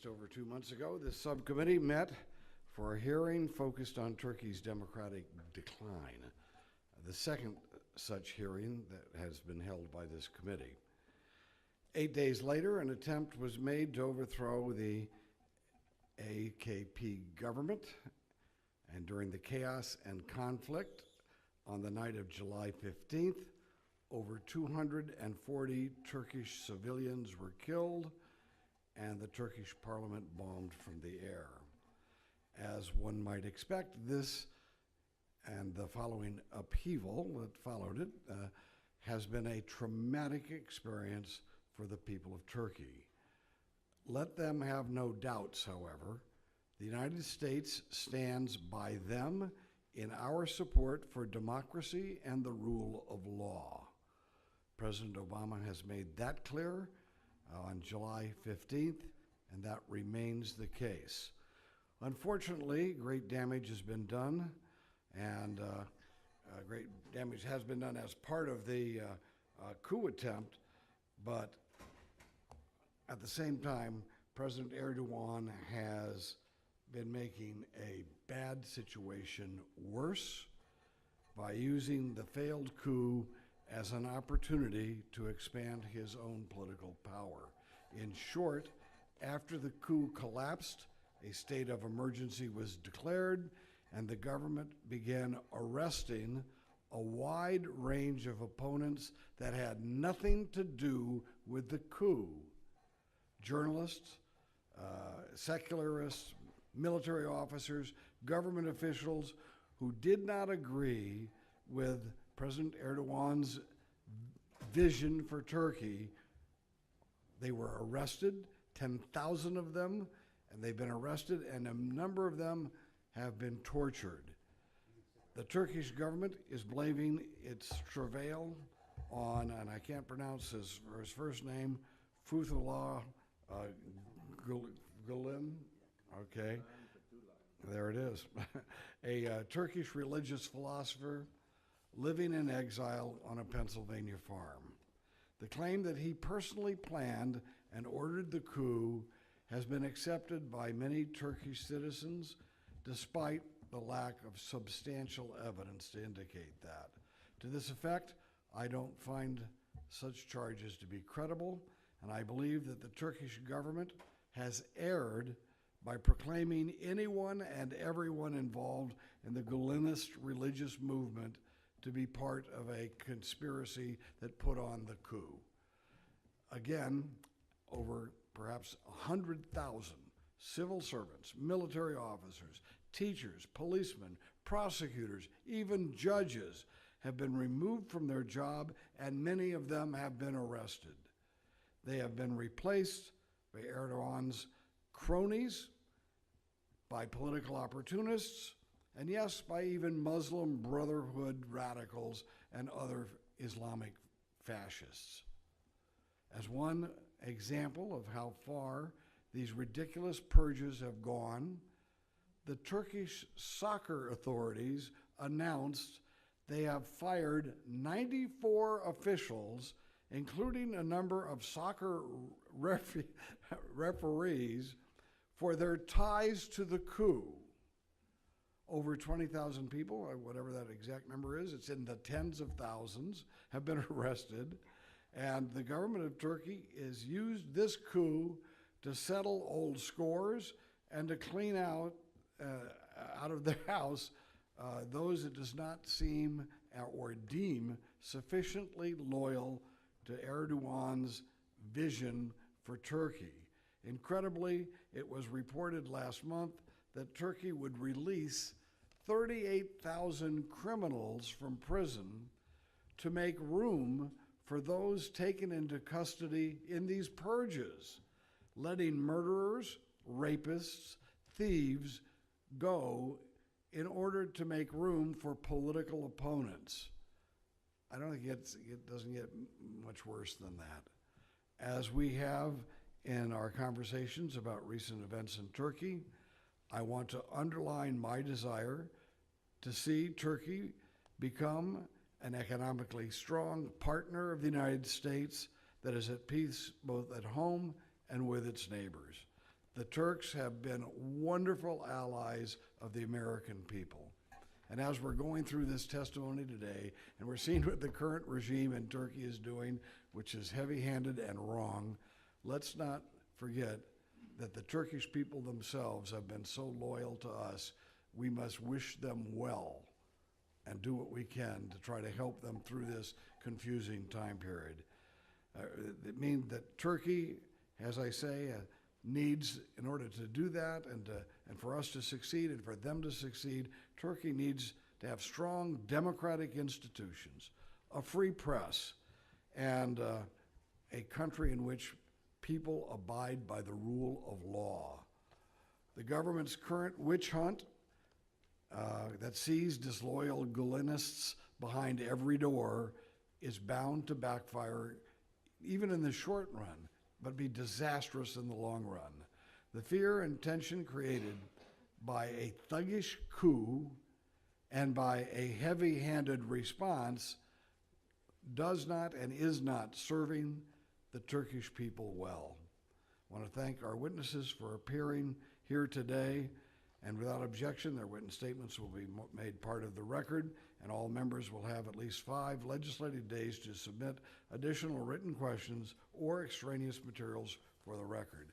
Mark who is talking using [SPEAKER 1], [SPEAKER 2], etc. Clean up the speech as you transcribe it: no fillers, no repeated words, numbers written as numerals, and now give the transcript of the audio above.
[SPEAKER 1] over 2 months ago, this subcommittee met for a hearing focused on Turkey's democratic decline, the second such hearing that has been held by this committee. 8 days later, an attempt was made to overthrow the AKP government, and during the chaos and conflict on the night of July 15th, over 240 Turkish civilians were killed, and the Turkish parliament bombed from the air. As one might expect, this and the following upheaval that followed it has been a traumatic experience for the people of Turkey. Let them have no doubts, however, the United States stands by them in our support for democracy and the rule of law. President Obama has made that clear on July 15th, and that remains the case. Unfortunately, great damage has been done, and great damage has been done as part of the coup attempt, but at the same time, President Erdogan has been making a bad situation worse by using the failed coup as an opportunity to expand his own political power. In short, after the coup collapsed, a state of emergency was declared, and the government began arresting a wide range of opponents that had nothing to do with the coup. Journalists, secularists, military officers, government officials who did not agree with President Erdogan's vision for Turkey, they were arrested, 10,000 of them, and they've been arrested, and a number of them have been tortured. The Turkish government is blaming its travail on, and I can't pronounce his first name, Fethullah Gulen, okay, there it is, a Turkish religious philosopher living in exile on a Pennsylvania farm. The claim that he personally planned and ordered the coup has been accepted by many Turkish citizens, despite the lack of substantial evidence to indicate that. To this effect, I don't find such charges to be credible, and I believe that the Turkish government has erred by proclaiming anyone and everyone involved in the Gulenist religious movement to be part of a conspiracy that put on the coup. Again, over perhaps 100,000 civil servants, military officers, teachers, policemen, prosecutors, even judges have been removed from their job, and many of them have been arrested. They have been replaced by Erdogan's cronies, by political opportunists, and yes, by even Muslim Brotherhood radicals and other Islamic fascists. As one example of how far these ridiculous purges have gone, the Turkish soccer authorities announced they have fired 94 officials, including a number of soccer referees, for their ties to the coup. Over 20,000 people, or whatever that exact number is, it's in the tens of thousands, have been arrested. And the government of Turkey has used this coup to settle old scores and to clean out of their house those it does not seem or deem sufficiently loyal to Erdogan's vision for Turkey. Incredibly, it was reported last month that Turkey would release 38,000 criminals from prison to make room for those taken into custody in these purges, letting murderers, rapists, thieves go in order to make room for political opponents. I don't think it doesn't get much worse than that. As we have in our conversations about recent events in Turkey, I want to underline my desire to see Turkey become an economically strong partner of the United States that is at peace both at home and with its neighbors. The Turks have been wonderful allies of the American people. And as we're going through this testimony today, and we're seeing what the current regime in Turkey is doing, which is heavy-handed and wrong, let's not forget that the Turkish people themselves have been so loyal to us. We must wish them well and do what we can to try to help them through this confusing time period. It means that Turkey, as I say, needs, in order to do that and for us to succeed and for them to succeed, Turkey needs to have strong democratic institutions, a free press, and a country in which people abide by the rule of law. The government's current witch hunt that sees disloyal Gulenists behind every door is bound to backfire even in the short run, but be disastrous in the long run. The fear and tension created by a thuggish coup and by a heavy-handed response does not and is not serving the Turkish people well. I want to thank our witnesses for appearing here today, and without objection, their witness statements will be made part of the record, and all members will have at least 5 legislative days to submit additional written questions or extraneous materials for the record.